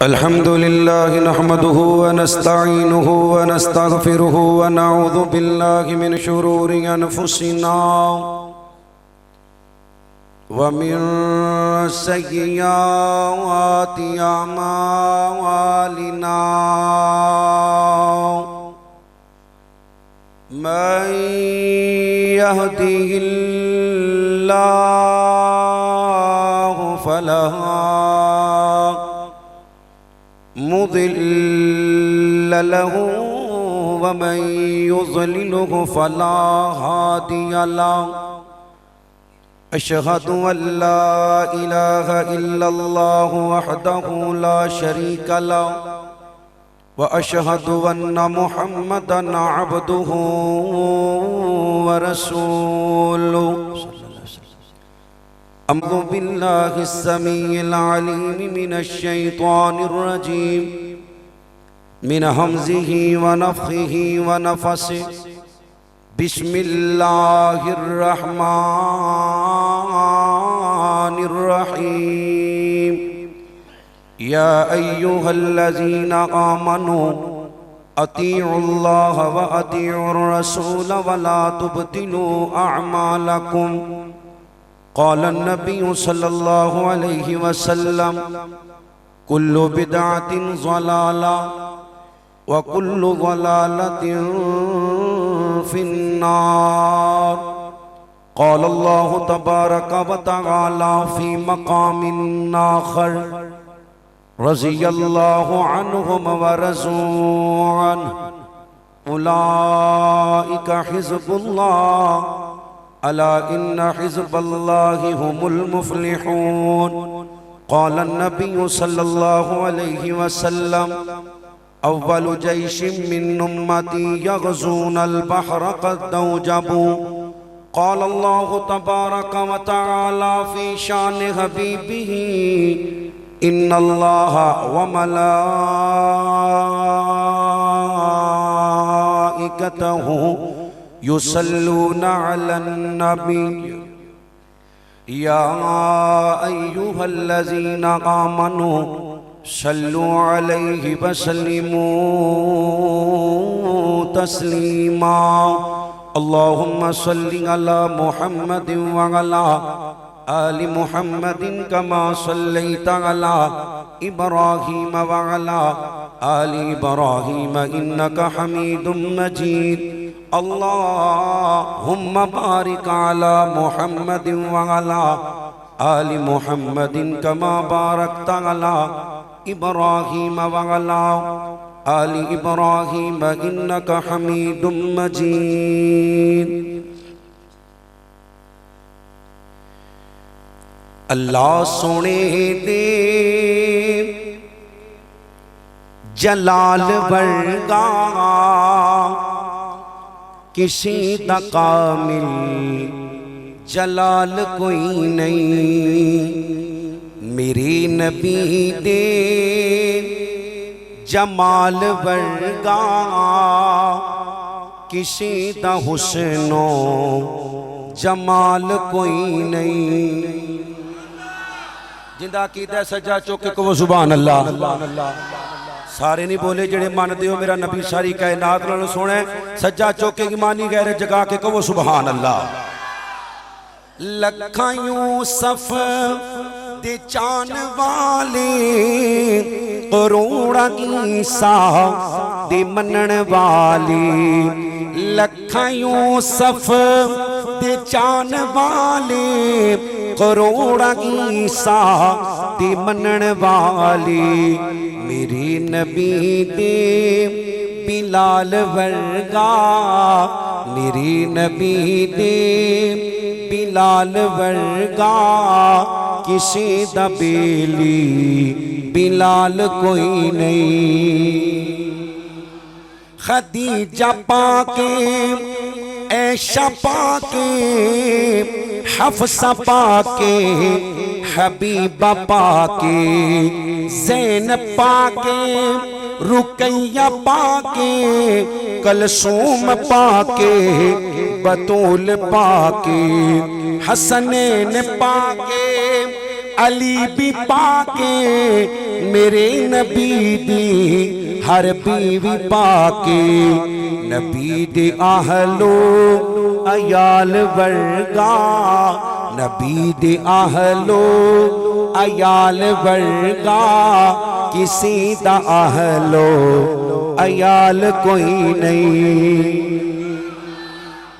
अल्हम्दुलिल्लाह नहमदुहु व नस्तईनुहु व नस्तगफिरुहु व नऊज़ु बिल्लाहि मिन शुरूरि अनफुसिना व मिन सय्यिआति अमालिना मन यहदिहिल्लाहु फला मुदिल्ल लहु व मन युज़लिलहु फला हादिय लहु। अशहदु अल्ला इलाहा इल्लल्लाहु वहदहु ला शरीका लहु व अशहदु अन्न मुहम्मदन अब्दुहु व रसूलुहु। अऊज़ु बिल्लाहि अस्समीइल अलीम मिनश शैतानिर रजीम मिन हमज़िही व नफ़्ख़िही व नफ़सिही। बिस्मिल्लाहिर रहमानिर रहीम। या अय्युहल्लज़ीना आमनू अतीउल्लाह व अतीउर रसूल व ला तुब्तिलू अअमालकुम। क़ाल नबी सल्लल्लाहु अलैहि वसल्लम कुल्लु बिदअतिन ज़लाला व कुल्लु ज़लालतिन फिन्नार। क़ाल अल्लाहु तबारक व तआला फ़ी मक़ामिन आख़र रज़ियल्लाहु अन्हुम व रज़ू अन्हु उलाइका हिज़्बुल्लाह अला इन्ना हिज़्बल्लाहि हुमुल मुफ़्लिहून। क़ाल नबी सल्लल्लाहु अलैहि वसल्लम अव्वलु जैशिम मिन उम्मती यग़ज़ूनल बहर क़द औजबू। क़ाल अल्लाहु तबारक व तआला फ़ी शान हबीबिही इन्नल्लाह व मलाइकतहु युसल्लूना अलन नबी। या अय्युहल्लज़ीना आमनू सल्लु अलैहि व सल्लिमू तस्लीमा। अल्लाहुम्मा सल्लि अला मुहम्मदिन व अला आलि मुहम्मदिन कमा सल्लैता अला इब्राहीम व अला आलि इब्राहीम इन्नका हमीदुम मजीद। अल्लाहुम्मा बारिक अला मुहम्मदिन व अला आलि मुहम्मदिन कमा बारकता अला इब्राहीम व अला आलि इब्राहीम इन्नका हमीदुम मजीद। अल्लाह सोने दे जलाल वर्गा किसी दा कामिल जलाल कोई नहीं। मेरे नबी दे जमाल वर्गा किसी दा हुस्नो जमाल कोई नहीं। जिंदा कीदा सजा चुक के कहो सुभान अल्लाह। सारे नहीं बोले जेड़े मानते हो मेरा नबी सारी कायनात नालों सोहना है। सज्जा चौके की मानी गैर जगा के कहो सुभान अल्लाह। लखा यूसुफ दे चान वाले करोड़ा ईसा दे मनन वाले। लखा यूसुफ दे चान वाले करोड़ा ईसा दे मनन वाले। मेरे नबी दे बिलाल वर्गा मेरे नबी दे बिलाल वर्गा किसी दा बेली बिलाल कोई नहीं। खदीजा पाके ऐशा पाके हफ्सा पाके हबीबा पाके ज़ैनब पाके रुकैया पाके कलसूम पाके बतूल पाके हसनैन पाके अली भी पाके मेरे नबी दी हर बीवी पाके नबी दे आहलो अयाल वर्गा नबी दे आहलो अयाल वर्गा किसी दा आहलो अयाल कोई नहीं।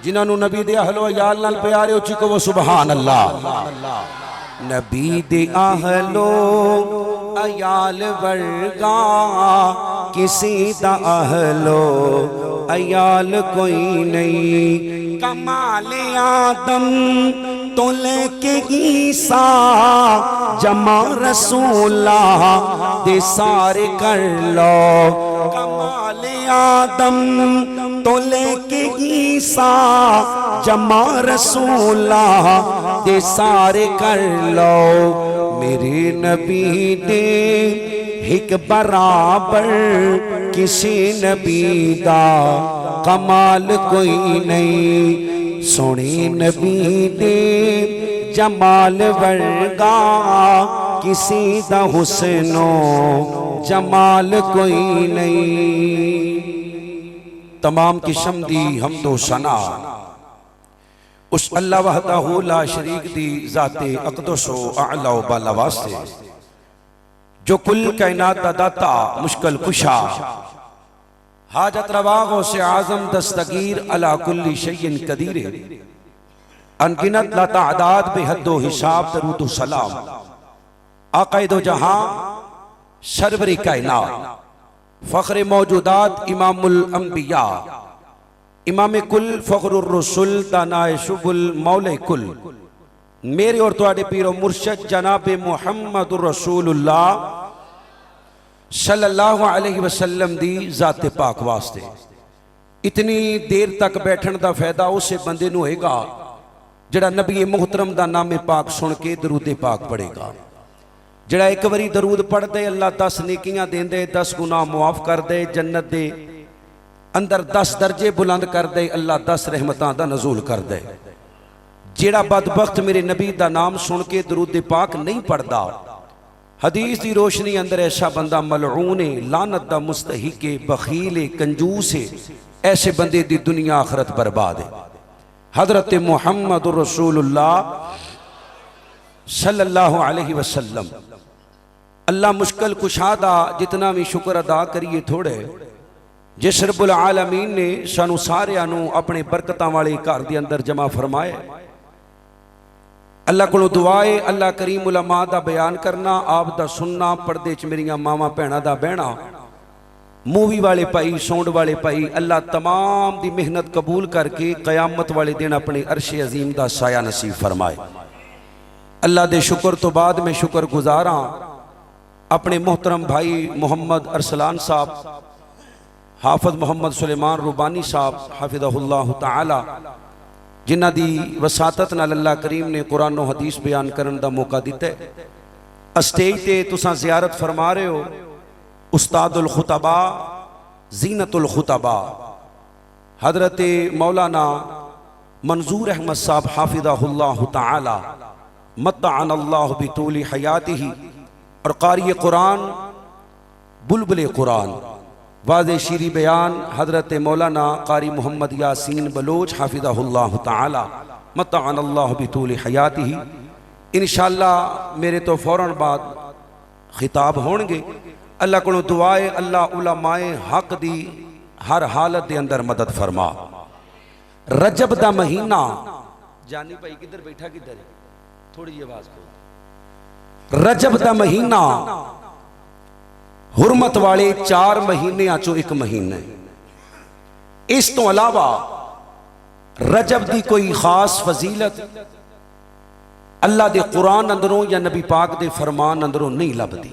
जिन्होंने नबी दे आहलो अयाल नाल प्यारे उच्ची कहो सुभान अल्लाह। नबी दे आहलो अयाल वर्गा किसी दा आहलो अयाल कोई नहीं। कमाले आदम तो लेके ईसा जमा रसूला दे सारे कर लो। कमाले आदम तो लेके ईसा जमा रसूला दे सारे कर लो। मेरे नबी दे एक बराबर किसी नबी दा कमाल कोई नहीं। सोने नबी दे जमाल वर्गा किसी दा हुस्नो जमाल कोई नहीं। तमाम किस्म दी हमदो सना उस अल्लाह वहदहू ला शरीक दी ज़ाते अक़दस व आला व बाला वास्ते जो कुल कायनात दा दाता मुश्किल कुशा हाजत रवा गौसे आज़म दस्तगीर अला कुल्ली शैइन कदीर अनगिनत ला तादाद बेहद्दो हिसाब दरूद सलाम आक़ाए दो जहां सरवरी कायनात फ़ख्र मौजूदात इमामुल अंबिया इमाम कुल फ़ख्रुर रसूल दानाए शुबुल मौले कुल मेरे और तुहाडे पीरो मुर्शद जनाब मुहम्मदुर रसूलुल्लाह सल्लल्लाहु अलैहि वसल्लम दी ज़ाते पाक वास्ते इतनी देर तक बैठन दा फायदा उसे बंदे नूं होएगा जिहड़ा नबी मुहतरम दा नामे पाक सुन के दरूदे पाक पढ़ेगा। जिहड़ा एक बारी दरूद पढ़ दे अल्लाह 10 नेकियां देंदे 10 गुनाह मुआफ कर दे जन्नत दे अंदर 10 दर्जे बुलंद कर दे अल्लाह 10 रहमतां दा नज़ूल कर दे। जिहड़ा बदबख्त मेरे नबी दा नाम सुन के दरूद पाक नहीं पढ़दा हदीस की रोशनी अंदर ऐसा बंदा मलऊन है लानत दा मुस्तहिक है बखील है कंजूस है। ऐसे बंदे दी दुनिया आखरत बर्बाद है। हजरत मुहम्मद रसूलुल्लाह सल्लल्लाहु अलैहि वसल्लम अल्लाह मुश्किल कुशादा जितना भी शुक्र अदा करिए थोड़े जिस रब्बुल आलमीन ने सानू सारियां नू अपने बरकतां वाले घर दे अंदर जमा फरमाए। अल्लाह को दुआ है अल्लाह करीम उलमा दा बयान करना आप दा सुनना पर्दे च मेरिया मावां भैणां दा बहना मूवी वाले भाई सौंड वाले भाई अल्लाह तमाम दी मेहनत कबूल करके कयामत वाले दिन अपने अरशे अजीम दा साया नसीब फरमाए। अल्लाह दे शुक्र तो बाद मैं शुक्र गुजारा अपने मोहतरम भाई मोहम्मद अरसलान साहब हाफिज मोहम्मद सुलेमान रुबानी साहब हाफिज़हुल्लाह ताला जिन्हां दी वसातत नाल अल्लाह करीम ने कुरान और हदीस बयान करने का मौका दिता है। स्टेज ते तुसां ज़ियारत फरमा रहे हो उस्तादुल खुतबा जीनतुल खुतबा हजरत मौलाना मंजूर अहमद साहब हाफिज़हुल्लाह ताला मत्ताअन अल्लाह बितूली हयातिही और कारी कुरान बुलबुल कुरान वाज़े शीरी बयान हजरत मौलाना कारी मोहम्मद यासीन बलोच हाफिज़हुल्लाह ताला मत्ताअन अल्लाह बितूली हयातिही। इंशाअल्लाह मेरे तो फौरन बाद खिताब होंगे। अल्लाह को दुआए अल्लाह उलमाए हक दी हर हालत दे अंदर मदद फरमा। रजब दा महीना जानी भाई किधर बैठा किधर है थोड़ी जी आवाज को। रजब दा महीना हुरमत वाले 4 महीनों चो एक महीना है। इस तो अलावा रजब की कोई खास फजीलत अल्लाह दे कुरान अंदरों या नबी पाक दे फरमान अंदरों नहीं लभदी।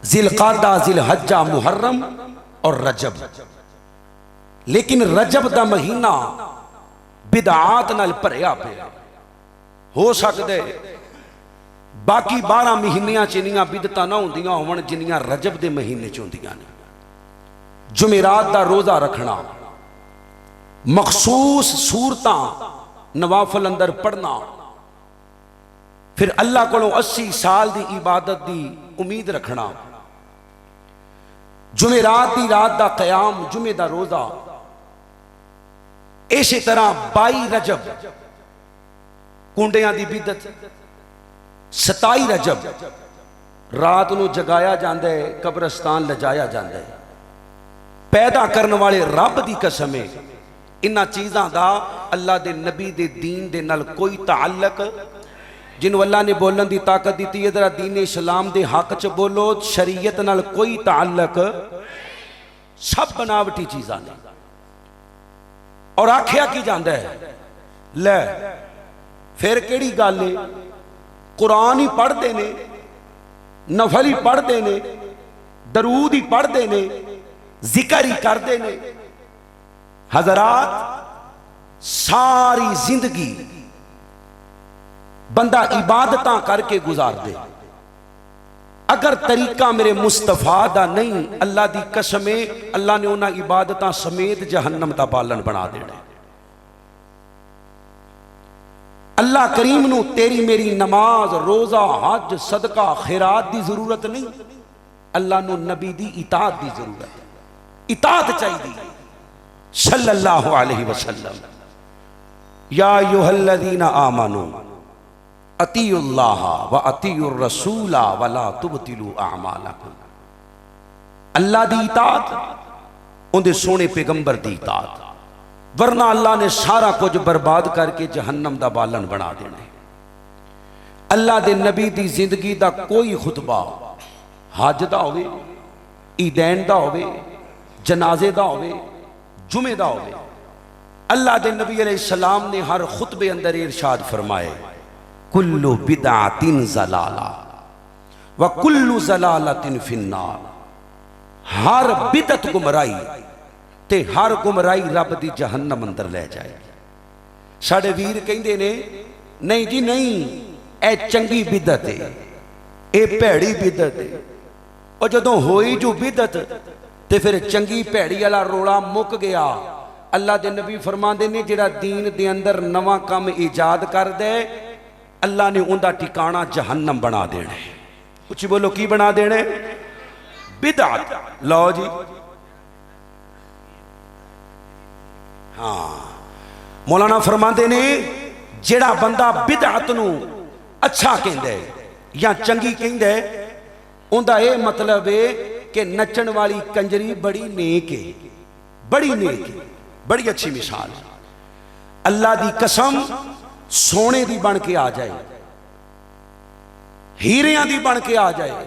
जिलकादा जिलहज्जा मुहर्रम और रजब, लेकिन रजब दा महीना बिदआत नाल भरिया पिया। हो सकदे बाकी 12 महीनियां च इन्नियां बिदतां ना होंदियां होवन जिन्नियां रजब दे महीने च होंदियां ने। जुमेरात दा रोजा रखना, मखसूस सूरतां नवाफल अंदर पढ़ना, फिर अल्लाह को 80 साल की इबादत की उम्मीद रखना, जुमेरात की रात का कयाम, जुमे का रोजा, इसी तरह 22 रजब कुंडियां की बिदत, 27 रजब रात को जगाया जाता है, कब्रस्तान लजाया जाता है। पैदा करने वाले रब की कसम है, इन्हां चीज़ों का अल्लाह के नबी के दीन के नाल कोई ताल्लुक, जिन्हों अल्लाह ने बोलन की ताकत दी है, जरा दीन इस्लाम के हक च बोलो, शरीयत नाल कोई ताल्लुक, सब बनावटी चीज़ां ने। और आख्या की जाता है, लै फिर केड़ी गल है, कुरान ही पढ़ते ने, नफल ही पढ़ते ने, दरूद ही पढ़ते ने, जिक्र ही करते ने। हजरात, सारी जिंदगी बंदा इबादत करके गुजार दे, अगर तरीका मेरे मुस्तफा दा नहीं, अल्लाह की कसम है, अल्लाह ने उन्हां इबादत समेत जहन्नम का बालन बना देना। अल्लाह करीम नू तेरी मेरी नमाज, रोजा, हज, सदका, खैरात की जरूरत नहीं, अल्लाह नू नबी दी इताअत की जरूरत है। इताअत चाहिए सल्लल्लाहु अलैहि वसल्लम। या अय्युहल्लज़ीना आमनू अतीउल्लाह व अतीउर रसूला वला तुबतिलू अमालकुम। अल्लाह दी इताअत, उनके सोने पैगंबर दी इताअत, वरना अल्लाह ने सारा कुछ बर्बाद करके जहन्नम का बालन बना देना है। अल्लाह के नबी की जिंदगी का कोई खुतबा हज का हो, ईदैन का हो, जनाजे का हो, जुमे का हो, अल्लाह के नबी अलैहिस्सलाम ने हर खुतबे अंदर इरशाद फरमाए, कुल्लु बिदअतिन ज़लाला व कुल्लु ज़लालतिन फिन्नार। हर बिदत गुमराही ते हर गुमराही रब दी जहन्नम अंदर ले जाएगी। साडे वीर कहंदे ने, नहीं जी नहीं, ए चंगी बिदत है, ए भैड़ी बिदत है। और जदों होई जो बिदत ते फिर चंगी भैड़ी वाला रोला मुक गया। अल्लाह के नबी फरमाते ने, जिहड़ा दीन दे अंदर नवा काम ईजाद कर दे, अल्लाह ने उनका ठिकाना जहन्नम बना देना। उच्ची बोलो, की बना देने? बिदअत। लो जी, हाँ, मौलाना फरमाते ने, जिहड़ा बंदा बिदअत नू अच्छा कहंदा है या चंगी कहंदा है, उनका यह मतलब है कि नचण वाली कंजरी बड़ी नेक है, बड़ी नेक है, बड़ी अच्छी मिसाल है। अल्लाह की कसम, सोने की बन के आ जाए, हीरियां की बन के आ जाए,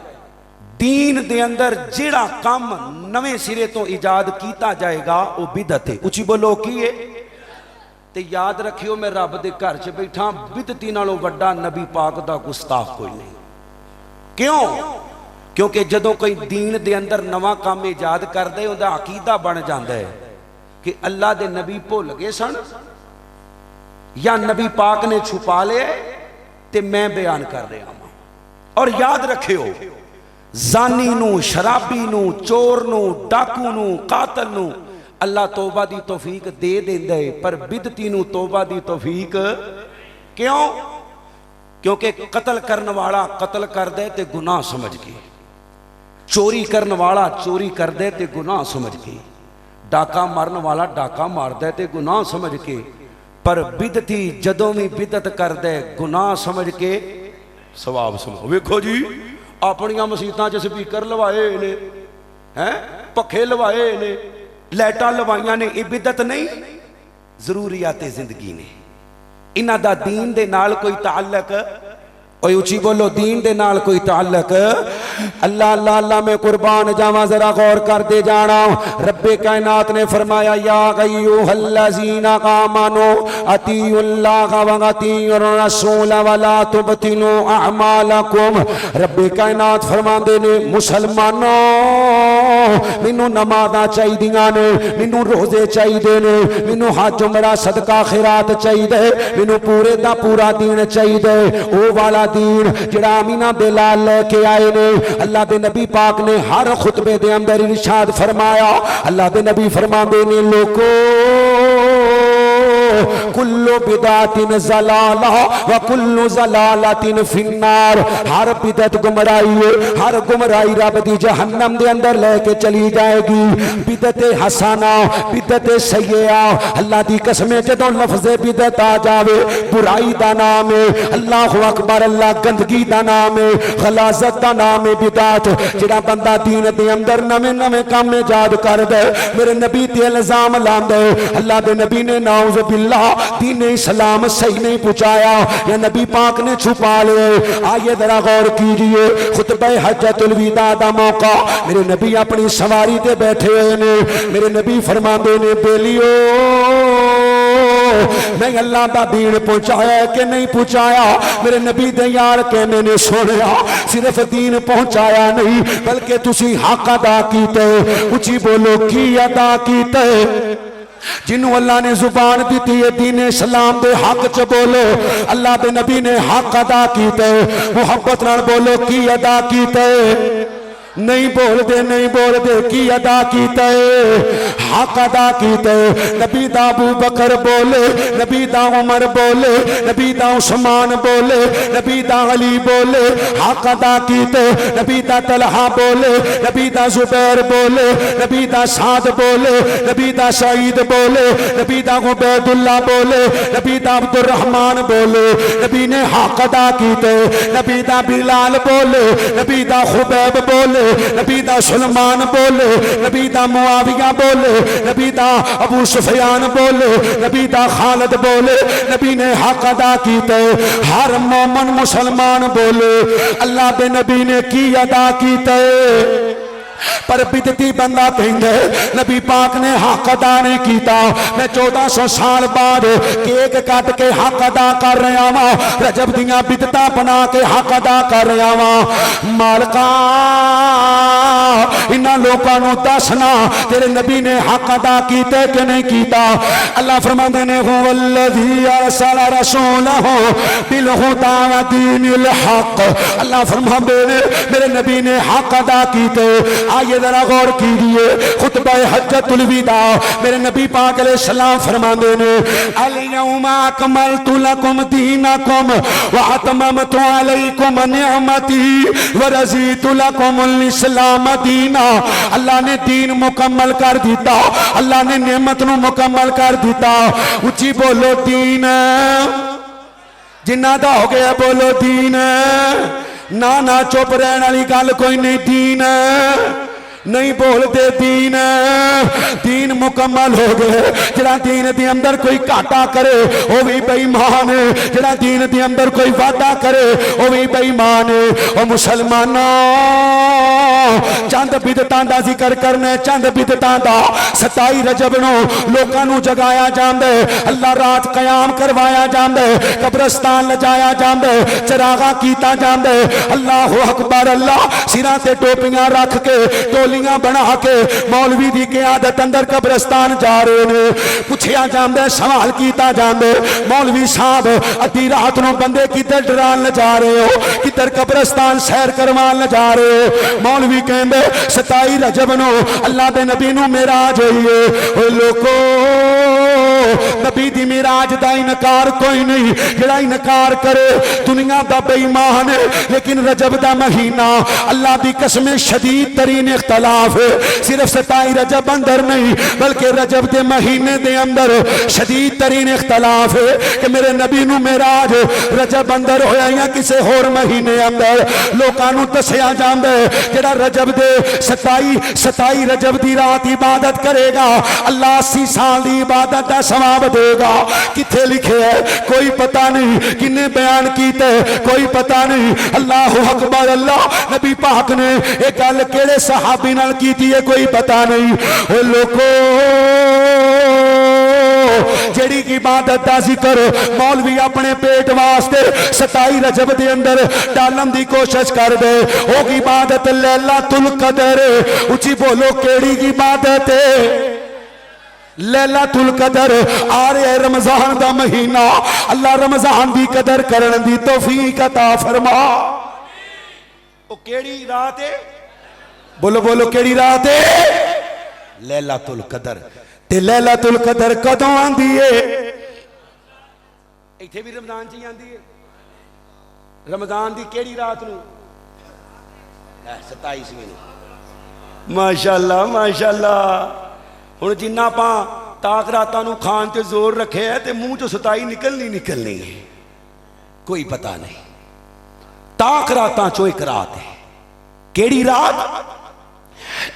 दीन दे अंदर जिहड़ा काम नवे सिरे तो इजाद किया जाएगा वह बिदअत है। उची बोलो, की है? ते याद रखियो, मैं रब दे घर च बैठा, बिदती नालों वड्डा नबी पाक दा गुस्ताख कोई नहीं। क्यों? क्योंकि जदों कोई दीन दे अंदर नवा काम इजाद करदे, उहदा अकीदा बन जाता है कि अल्लाह दे नबी भुल गए सन या नबी पाक ने छुपा लिया ते मैं बयान कर रहा हूं। और याद रखियो, जानी नू, शराबी नू, चोर नू, डाकू नू, कातल नू अल्लाह तौबा दी तौफीक दे देंदा है, पर बिदती नू तौबा दी तौफीक क्यों? क्योंकि कतल करने वाला कतल कर दे ते गुनाह समझ के, चोरी करने वाला चोरी कर दे ते गुनाह समझ के, डाका मारन वाला डाका मार दे ते गुनाह समझ के, पर बिदती जदों भी बिदत कर दे गुनाह समझ के सवाब समझ। वेखो जी, अपनियां मसीतां च स्पीकर लवाए ने, हैं पखे लवाए ने, लाइटां लवाइयां ने, ये बिदत नहीं, जरूरियात जिंदगी ने। इन्हां दा दीन दे नाल कोई ताल्लुक, और उची बोलो, दीन दे नाल कोई ताल्लुक। अल्लाह अल्लाह अल्लाह में कुर्बान जावा, जरा गौर कर दे जाना। रब्बे कायनात ने फरमाया, या अय्युहल्लज़ीना आमनू अतीउल्लाह व अतीउर रसूल वला तुबतिलू अमालकुम। रब्बे कायनात फरमांदे ने, मुसलमानों, मैनू नमाज़ां चाहीदियां ने, मैनू रोजे चाहिए ने, मैनू हज उमरा सदका खैरात चाहिए, मैनू पूरे दा पूरा दीन चाहिए, वो वाला दीन जिहड़ा अमीना बिलाल लेके आए ने। अल्लाह दे नबी पाक ने हर खुतबे दे अंदर इरशाद फरमाया, अल्लाह दे नबी फरमांदे ने, लोको कुल्लु बिदातिन ज़लाला व कुल्लु ज़लालतिन फिन्नार। हर बिदत गुमराही है, हर गुमराही रब दी जहन्नम दे अंदर लेके चली जाएगी। बिदत हसना बिदत सय्या, अल्लाह दी कसम जदों लफ्ज़े बिदत आ जावे बुराई दा नाम है, अल्लाहु अकबर, अल्लाह गंदगी दा नाम है, गलाजत दा नाम है बिदत। जिहड़ा बंदा दीन दे अंदर नवे नवे काम इजाद कर दे, मेरे नबी ते इल्जाम लांदे, अल्लाह दे नबी ने नाउज़ बिल्लाह दीन इस्लाम सही नहीं पहुंचाया या नबी पाक ने छुपा ले। आइए जरा गौर कीजिए, खुतबे हज्जतुल विदा दा मौका, मेरे नबी अपनी सवारी ते बैठे हुए ने, मेरे नबी फरमाते ने बेलियो मैं अल्लाह का दीन पहुंचाया कि नहीं पहुंचाया। मेरे नबी दे यार कहने ने सुनिया, सिर्फ दीन पहुंचाया नहीं बल्कि तुसी हक अदा कीते। उची बोलो की अदा कीते? जिन्हों अल्लाह ने जुबान दी है दीन इस्लाम दे हक च बोलो, अल्लाह दे नबी ने हक अदा कीते। मुहब्बत नाल बोलो की अदा कीते? नहीं बोलते, नहीं बोलते, की अदा कीते? हक अदा कीते। नबी दा अबू बकर बोले, नबी दा उमर बोले, नबी दा उस्मान बोले, नबी दा अली बोले, हक अदा कीते। नबी दा तलहा बोले, नबी दा जुबैर बोले, नबी दा साद बोले, नबी दा सईद बोले, नबी दा उबैदुल्ला बोले, नबी दा अब्दुर्रहमान बोले, नबी ने हक अदा कीते। नबी दा बिलाल बोले, नबी दा खुबैब बोले, नबी दा सुलमान बोले, नबी दा मुआविया बोले, नबी दा अबू सुफियान बोले, नबी दा खालिद बोले, नबी ने हक अदा कीते। हर मोमन मुसलमान बोले, अल्लाह दे नबी ने की अदा कीते। पर बिदती बंदा कहंदे नबी पाक ने हक अदा नहीं कीता। मैं 1400 साल बाद केक काट के हक अदा कर रहा वां, रजब दियां बिदतां बना के हक अदा कर रहा वां। मालका इन्हां लोकां नूं दसना तेरे नबी ने हक अदा कीते कि नहीं कीता। अल्लाह फरमांदे ने हुवल्लज़ी अरसला रसूलहु बिल हुदा व दीनिल हक। अल्लाह फरमांदे ने मेरे नबी ने हक अदा कीते। आइए जरा गौर कीजिए, खुतबा हज्जतुल विदा मेरे नबी पाक अलैहिस्सलाम फरमाते ने अल यौमा अकमलतु लकुम दीनकुम व अतममतु अलैकुम निअमती व रज़ीतु लकुमुल इस्लाम दीना। अल्लाह ने दीन मुकम्मल कर दिता, अल्लाह ने नेमत नूं मुकम्मल कर दिता। उच्ची बोलो दीन, जिन्ना दा हो गया बोलो दीन। ना ना चुप रहने वाली गल कोई नहीं, दीन नहीं बोलते, दीन दीन मुकम्मल हो गए। जरा दीन के अंदर कोई घाटा करे वो भी बेईमान है, जरा दीन के अंदर कोई वादा करे वो भी बेईमान है। और मुसलमानों चंद बिदतां दा जिक्र करने, चंद बिदतां दा 27 रजब नूं लोकां नूं जगाया जांदा है, अल्लाह रात कयाम करवाया जांदा है, कब्रस्तान लजाया जांदा है, चरागा कीता जांदा है। अल्लाहु अकबर, अल्लाह सिरां ते टोपियां रख के टोलियां बना के मौलवी दी क़यादत अंदर कब्रस्तान जा रहे ने। पुछया जांदा है, सवाल कीता जांदा है, मौलवी साहब अद्धी रात नूं बंदे किधर डरान ले जा रहे हो, किधर कब्रस्तान सैर करवान ले जा रहे हो। मौलवी कहंदे 27 रजब नूं अल्लाह दे नबी नूं मेराज होई है। ओ लोको नबी दी मेराज दा इनकार कोई नहीं, जेड़ा इनकार करे दुनिया दा बेईमान है। लेकिन रजब दा महीना अल्लाह दी कसम शदीद तरीन इख्तलाफ है। सिर्फ 27 रजब अंदर नहीं बल्कि रजब के महीने दे अंदर शदीद तरीन इख्तलाफ है कि मेरे नबी नूं मेराज रजब अंदर होया या किसी होर महीने अंदर। लोकां नूं दस्सिया जांदा है जेड़ा रजब दे 27 रजब दी रात इबादत करेगा अल्लाह 80 साल दी इबादत का सवाब देगा। किथे लिखे है कोई पता नहीं, किन्ने बयान कीते कोई पता नहीं। अल्लाहु अकबर, अल्लाह नबी पाक ने एक गल केड़े सहाबी नाल कीती है कोई पता नहीं। ओ लोगो जेड़ी इबादत का जिक्र मौलवी अपने पेट वास्ते 27 रजब के अंदर डालने की कोशिश कर दे, वो इबादत लैलातुल कदर। उची बोलो केड़ी इबादत है? लैलातुल कदर। आ रहा है रमजान का महीना, अल्लाह रमजान की कदर करने की तौफीक अता फरमा। ओ केड़ी रात है? बोलो बोलो केड़ी रात है? लैलातुल कदर। ते लैलातुल कदर कदों आंदी है? इत्थे भी रमजान च ही आंदी है। रमजान की केड़ी रात नूं? 27वीं नूं। माशाअल्लाह माशाअल्लाह। हुण जिन्ना आपां ताक रातां नूं खाण ते जोर रखे है ते मूँह चों 27 निकलनी है, कोई पता नहीं। ताक रातां चों एक रात है। केड़ी रात?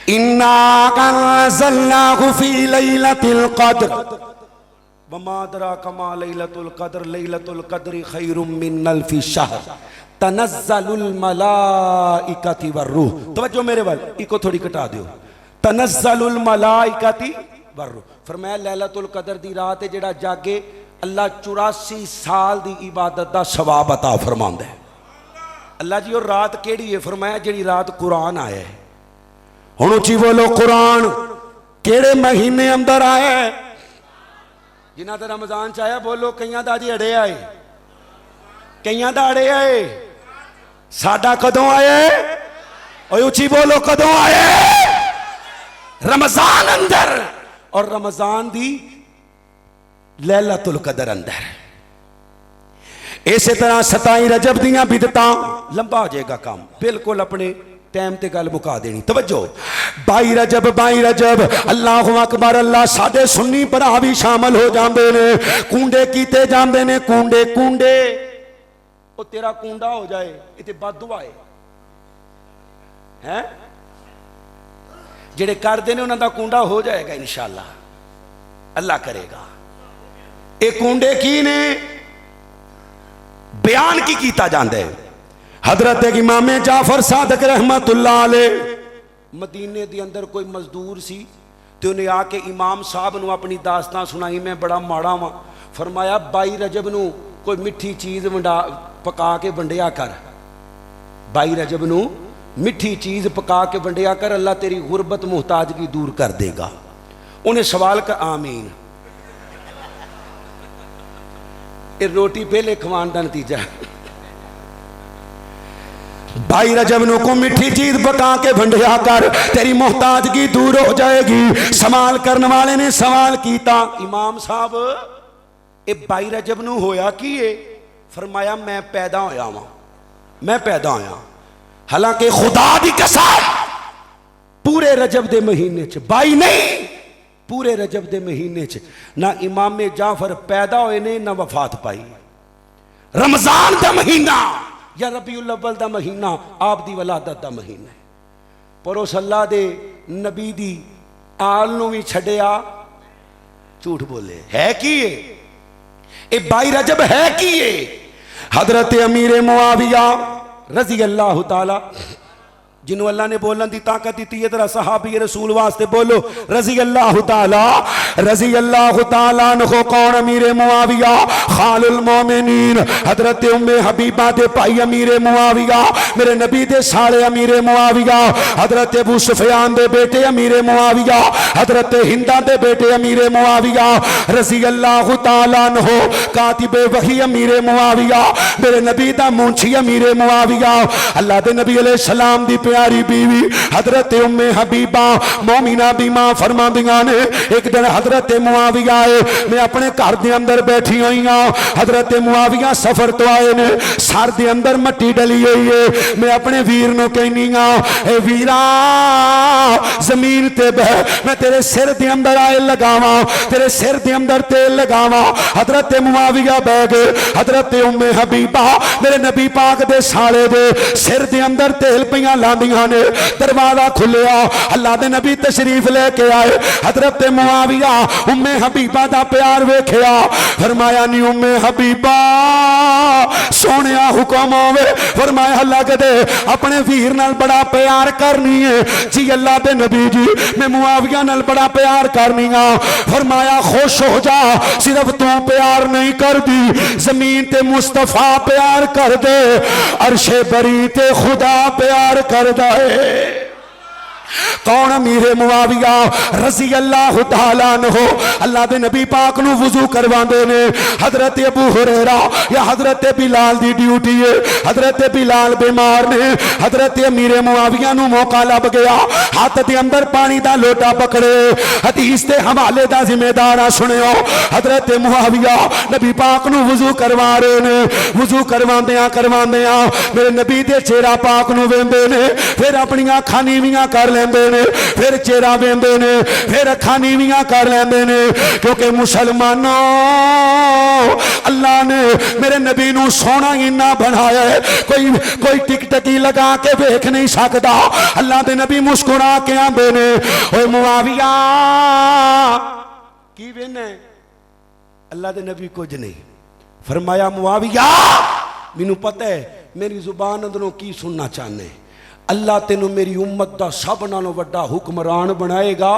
इन्ना अंज़लनाहु फी लैलतिल क़द्र वमा अदराका मा लैलतुल क़द्र लैलतुल क़द्रि खैरुम मिन अल्फि शहर तनज़्ज़लुल मलाइकतु वर्रूह। तवज्जो मेरे वाल, इको थोड़ी कटा दियो। तनज़्ज़लुल मलाइकतु वर्रूह। फरमाया लैलतुल क़द्र दी रात है, जेड़ा जागे अल्लाह 84 साल दी इबादत दा सवाब अता फरमांदा है। अल्लाह जी और रात केड़ी है? फरमाया जेड़ी रात कुरान आया है। हुण उची बोलो, कुरान केड़े महीने अंदर आया है? जिन्हां दा रमजान च आया बोलो। कईयां दा जी अड़े आए, कईयां दा अड़े आए। साडा कदों आया है? और उची बोलो, कदों आया है? रमजान अंदर, और रमजान दी लैलतुल क़द्र अंदर। इस तरह 27 रजब दियां बिदतां लंबा हो जाएगा काम, बिल्कुल अपने टाइम ते गल मुका देनी। तवज्जो, 22 रजब अल्लाहु अकबर। अल्लाह साडे सुन्नी भरा भी शामिल हो जाते ने। कूंडे कीते जाते ने, कूंडे कूंडे। ओ तेरा कूंडा हो जाए, ये बददुआ है। जेड़े करते ने उन्हां दा कूंडा हो जाएगा इंशाअल्लाह, अल्लाह करेगा। ये कूंडे की ने? बयान की कीता जाता है। हजरत इमाम जाफर सादक रहमतुल्लाह अलैह मदीने के अंदर कोई मजदूर सी ते उन्हें आके इमाम साहब नूं अपनी दास्तां सुनाई, मैं बड़ा माड़ा वां। फरमाया 22 रजब नूं कोई मिठी चीज़ पका के वंडिया कर। 22 रजब नूं मिठी चीज़ पका के वंडिया कर, अल्लाह तेरी गुरबत मुहताजगी दूर कर देगा। उन्हें सवाल कर, आमीन। ये रोटी पहले खवान का नतीजा। 22 रजब नूं को मिठी चीज पका के वंडिया कर, तेरी मुहताजगी दूर हो जाएगी। सवाल करने वाले ने सवाल किया, इमाम साहब ये 22 रजब नूं होया की है? फरमाया मैं पैदा होया वां, मैं पैदा होया। हालांकि खुदा दी कसम पूरे रजब दे महीने च 22 नहीं, पूरे रजब दे महीने च ना इमाम जाफर पैदा होए ने ना वफात पाई। रमजान का महीना या रबीउल अव्वल दा महीना आप दी वलादत दा महीना है। पर उस अल्लाह दे नबी दी आल नूं भी छड्डिया, झूठ बोले। है की ये 22 रजब है की ये? हजरत अमीर मुआविया रजी अल्लाह ताला, जिन्हों अल्लाह ने बोलन की ताकत दी है, जरा सहाबी रसूल वास्ते बोलो रजी अल्लाह ताला। रजी अल्लाह ताला अन्हु कौन? अमीर मुआविया खालुल मोमिनीन, हजरत उम्मे हबीबा दे भाई अमीर मुआविया, मेरे नबी दे साले अमीर मुआविया, हजरत अबू सुफियान दे बेटे अमीर मुआविया, हजरत हिंदा दे बेटे अमीर मुआविया रजी अल्लाह ताला अन्हु, कातिबे वही अमीर मुआविया, मेरे नबी दा मुंशी अमीर मुआविया, अल्लाह दे नबी अलैहि सलाम दी प्यारी बीवी हजरत उम्मे हबीबा मोमिना बीमा फरमा दिया ने, एक दिन हजरत मुआविया आए, मैं अपने घर के अंदर बैठी हुई हाँ। हजरत मुआविया सफर तो आए ने, सर के अंदर मट्टी डली हुई है। मैं अपने वीर नूं कहनी हाँ, ए वीरा जमीन ते बह, मैं तेरे सिर के अंदर आए लगावा, तेरे सिर के अंदर तेल लगावा। हजरत मुआविया बह गए। हजरत उम्मे हबीबा मेरे नबी पाक दे साले दे सिर के अंदर तेल पियां लांदियां ने। दरवाजा खुलिया, अल्लाह दे नबी तशरीफ लेके आए। हजरत मुआविया उम्मे हबीबा दा प्यार वेखिया, फरमाया नी उम्मे हबीबा सोनिया हुक्म होवे। फरमाया अल्लाह कदे अपने वीर नाल बड़ा प्यार करनी है जी। अल्लाह दे नबी जी मैं मुआविया नाल बड़ा प्यार करनी हाँ। फरमाया खुश हो जा, सिर्फ तू प्यार नहीं करदी, जमीन ते मुस्तफा प्यार कर दे, अरशे बरी ते खुदा प्यार करदा है। कौन अमीर मुआविया रज़ी अल्लाह तआला अन्हु अल्लाह दे नबी पाक नू वुजू करवांदे ने। हजरत अबू हुरैरा या हजरत बिलाल दी ड्यूटी है। हजरत बिलाल बीमार ने। हजरत अमीर मुआविया नू मौका लब गया, हाथ दे अंदर पानी दा लोटा पकड़े। हदीस दे हवाले दा जिम्मेदार सुनियो। हजरत मुआविया नबी पाक नू वुजू करवा रहे ने। वुजू करवांदियां मेरे नबी दे चेहरा पाक नू वेंदे ने, फिर अपनी अखां नीवियां कर लेंदे ने, फिर चेहरा वेंदे ने, फिर अखां नीवियां कर लेंदे ने। क्योंकि मुसलमानों अल्लाह ने मेरे नबी नू सोना इन्ना बनाया है, कोई टिकटकी लगा के वेख नहीं सकता। अल्लाह दे नबी मुस्कुरा के आंदे ने, ओए मुआविया की वेने? अल्लाह दे नबी कुछ नहीं फरमाया, मुआविया मैनू पता है मेरी जुबान अंदरों की सुनना चाहने। अल्लाह तेनू मेरी उम्मत दा सब नालों वड्डा हुक्मरान बनाएगा।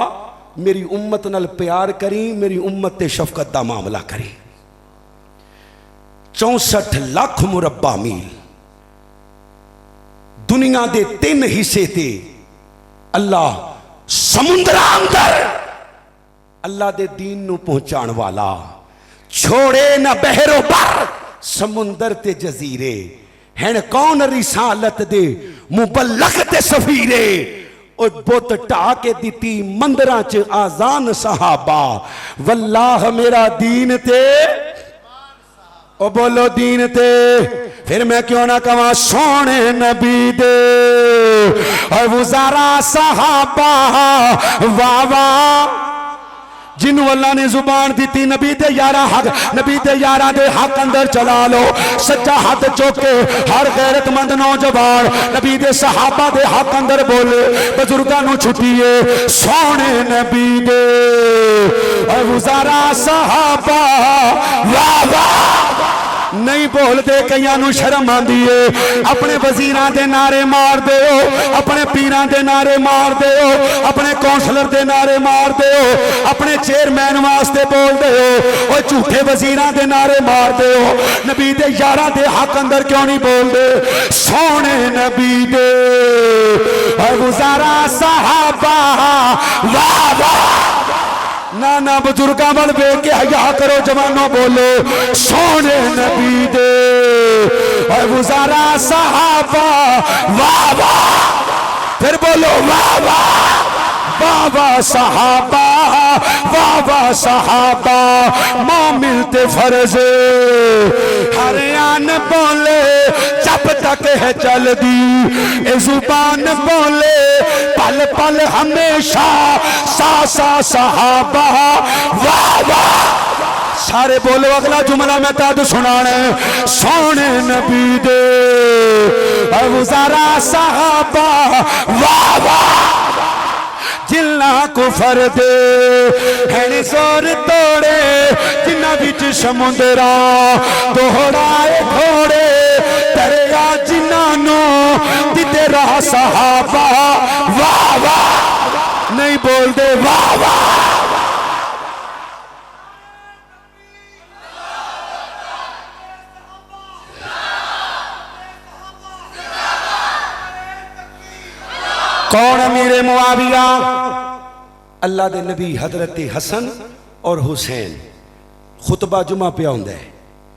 मेरी उम्मत नाल प्यार करी, मेरी उम्मत ते शफकत दा मामला करी। 64 लाख मुरब्बा मील दुनिया दे 3 हिस्से थे अल्लाह समुद्र अंदर अल्लाह दे दीन नू पहुंचाण वाला छोड़े न बहरो पर समुंदर ते जजीरे हैं। कौन रिसालत दे मुबल्लग ते सफीरे और बुत ढा के दिती मंदिरां च आजान सहाबा। वल्लाह मेरा दीन ते ओ बोलो दीन ते। फिर मैं क्यों ना कवा सोने नबी दे और वुज़ारा सहाबा वाह वाह। जिन्हों अल्लाह ने जुबान दी नबी दे यारा हक, नबी दे यारा दे हक अंदर चला लो। सच्चा हाथ चुक के हर गैरतमंद नौजवान नबी दे सहाबा दे हक अंदर बोले। बुजुर्गां नू छुट्टिए सोने नबी दे और वुज़ारा सहाबा वाह वाह। नहीं बोलते कईयां नू शर्म आंदी है। अपने वजीरां दे नारे मार दे, अपने पीरां दे नारे मार दे, अपने कौंसलर दे नारे मार दे, अपने चेयरमैन वास्ते बोल दे हो, झूठे वजीरां दे नारे मार दे हो। नबी दे यारां दे हक अंदर क्यों नहीं बोल दे? सोने नबी दे गुजारा सहाबा वाह वाह। ना ना बुजुर्गां वाल वेख के हया करो, जवानों बोलो सोने नबी दे गुजारा सहाबा वाह वाह। फिर बोलो वाह वाह वाह वाह सहाबा वाह वाह सहाबा। मोमिन ते फर्ज हर आन बोले जब तक है चलदी ए जुबान बोले पल पल हमेशा सा सा सहाबा वाह वाह। सारे बोलो अगला जुमला मैं तद सुनाना है। सोने नबी दे गुजारा सहाबा वाह वाह। जिन्ना कुफर दे है जोर तोड़े, जिन्ना बिच समुंदरा दोहराए घोड़े दरिया जिन्ना दिते रहा सहाबा वाह वाह। नहीं बोलते वाह वाह। कौन अमीर मुआविया? अल्लाह दे नबी हजरत हसन और हुसैन खुतबा जुमा पे आउंदा है।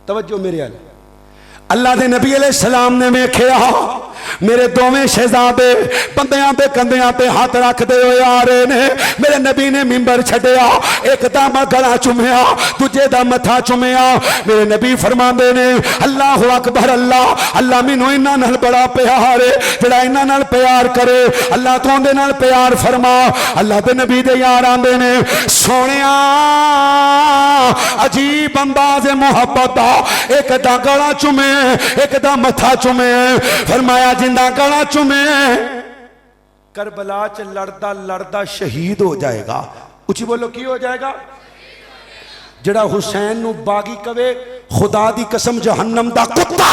तवज्जो मेरे अल। अल्लाह दे नबी अलैहि सलाम ने वेखिया मेरे दोवें शहजादे बंदियां दे कंधियां ते हाथ रखते हुए आ रहे ने। मेरे नबी ने मिंबर छड्डिया, एक दा गला चुमिया, दूजे दा मथा चुमिया। मेरे नबी फरमांदे ने अल्लाह अकबर अल्लाह अल्लाह मैनू इन्हां नाल बड़ा प्यार है, जेड़ा इन्हां नाल प्यार करे अल्लाह तू उहदे नाल प्यार फरमा। अल्लाह दे नबी दे यार आंदे ने सोनिया अजीब अंदाज मोहब्बत दा, एक दा गला चुमे एक दा मथा चुमे। फरमाया जिंदा गला चुमे करबला च लड़दा लड़दा शहीद हो जाएगा। उची बोलो की हो जाएगा? जड़ा हुसैन नू बागी कवे खुदा दी कसम जहन्नम दा कुत्ता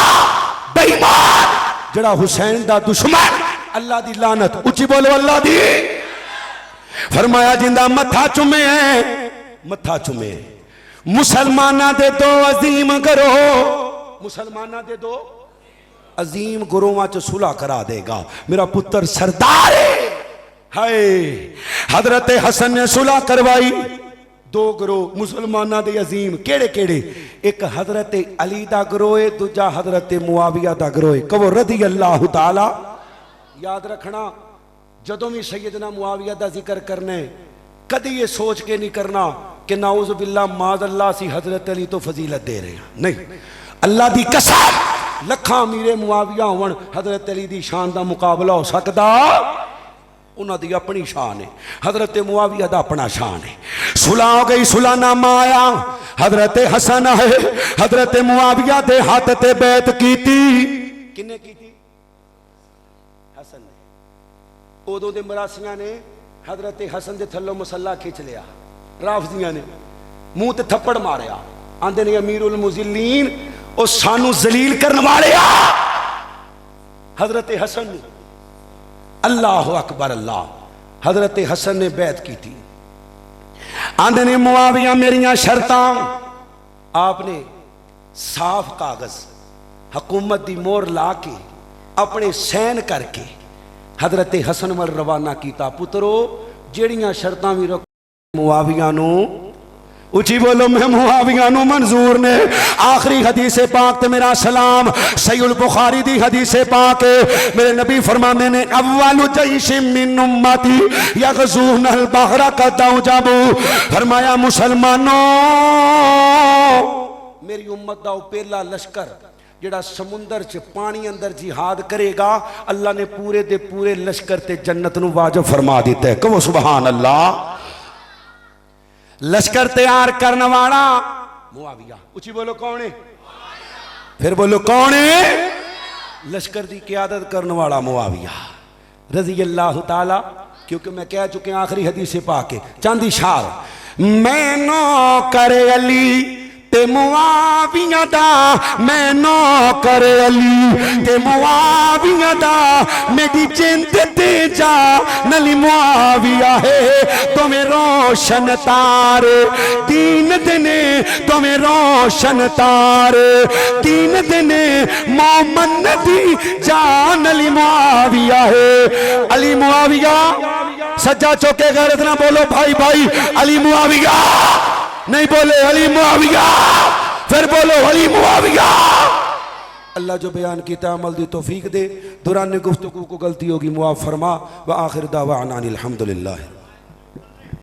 बेईमान, जड़ा हुसैन दा दुश्मन अल्लाह दी लानत। उची बोलो अल्लाह दी। फरमाया जिंदा मथा चुमे मथा चुमे। मुसलमाना दे दो अजीम करो, मुसलमाना दे दो अजीम गुरुआ च सुलह करा देगा। मेरा पुत्र सरदार है, हाय हजरत हसन ने सुलह करवाई। दो ग्रोह मुसलमाना दे अजीम केड़े केड़े, एक हजरत अली दा ग्रोह है, दूजा हजरत मुआविया दा ग्रोह है। कहो रदी अल्लाह ताला। याद रखना जदों भी सैयदना मुआविया दा जिक्र करना है, कदी ये सोच के नहीं करना कि नाउज़ बिल्लाह माज़ अल्लाह सी हजरत अली तो फजीलत दे रहे हैं। नहीं, अल्लाह दी कसम लखा अमीरे मुआविया होवन, हजरत अली दी शान दा मुकाबला हो सकदा? उन्हां दी अपनी शान है, हजरत मुआविया दा अपना शान है। सुलह हो गई, सुलहनामा आया, हजरत हसन है, हजरत मुआविया दे हाथ ते बैत कीती। किन्ने कीती? हसन ने। उदों दे मरासियां ने हजरत हसन दे थल्लों मसला खिंच लिया, राफजियां ने मुंह ते थप्पड़ मारिया, आंदे ने अमीरुल मुज़िल्लीन ओ सानू जलील करने वाले आ। हजरत हसन ने, अल्लाह अकबर अल्लाह, हजरत हसन ने बैत की थी। आंदे ने मुआविया मेरियां शर्तां। आपने साफ कागज हुकूमत की मोहर ला के अपने सैन करके हजरत हसन वल रवाना किया। पुत्रो जेड़ियां शर्तां भी रख मुआविया नू, उची बोलो मैं मुआविया नू मंजूर ने। आखिरी हदीस पाक ते मेरा सलाम सहीहुल बुखारी दी हदीस पाक मेरे नबी फरमाने ने अव्वलु जैशिम मिन उम्मती यगज़ूनल बहरा कदौजबू। फरमाया मुसलमानों मेरी उम्मत दा पहला लश्कर जिहड़ा समुंदर च पानी अंदर जिहाद करेगा, अल्लाह ने पूरे दे पूरे लश्कर ते जन्नत नू वाजिब फरमा दिता है। कहो सुभान अल्लाह। लश्कर तैयार करने वाला मुआविया। उची बोलो कौन है? फिर बोलो कौन है? लश्कर की क़यादत करने वाला मुआविया रज़ी अल्लाह ताला। क्योंकि मैं कह चुके आखिरी हदीस पाके चांदी शार, मैं नो करे अली ते मुआविया दा, मैं नो करे अली ते मुआविया दा, मेरी जिंद ते जा नली मुआविया है। तुम्हें रोशन तार दीन दने, तुम्हें रोशन तार दीन दने, मोमन दी जान अली मुआविया है। अली मुआविया सज्जा चौके गैरत ना बोलो भाई भाई, अली मुआविया नहीं बोले अली मुआविया, फिर बोलो अली मुआविया। अल्लाह जो बयान किया अमल दी तौफीक दे। दौरान गुफ्तगू को गलती होगी मुआफ फरमा। व आखिर दावाना अनिल हम्दुलिल्लाह।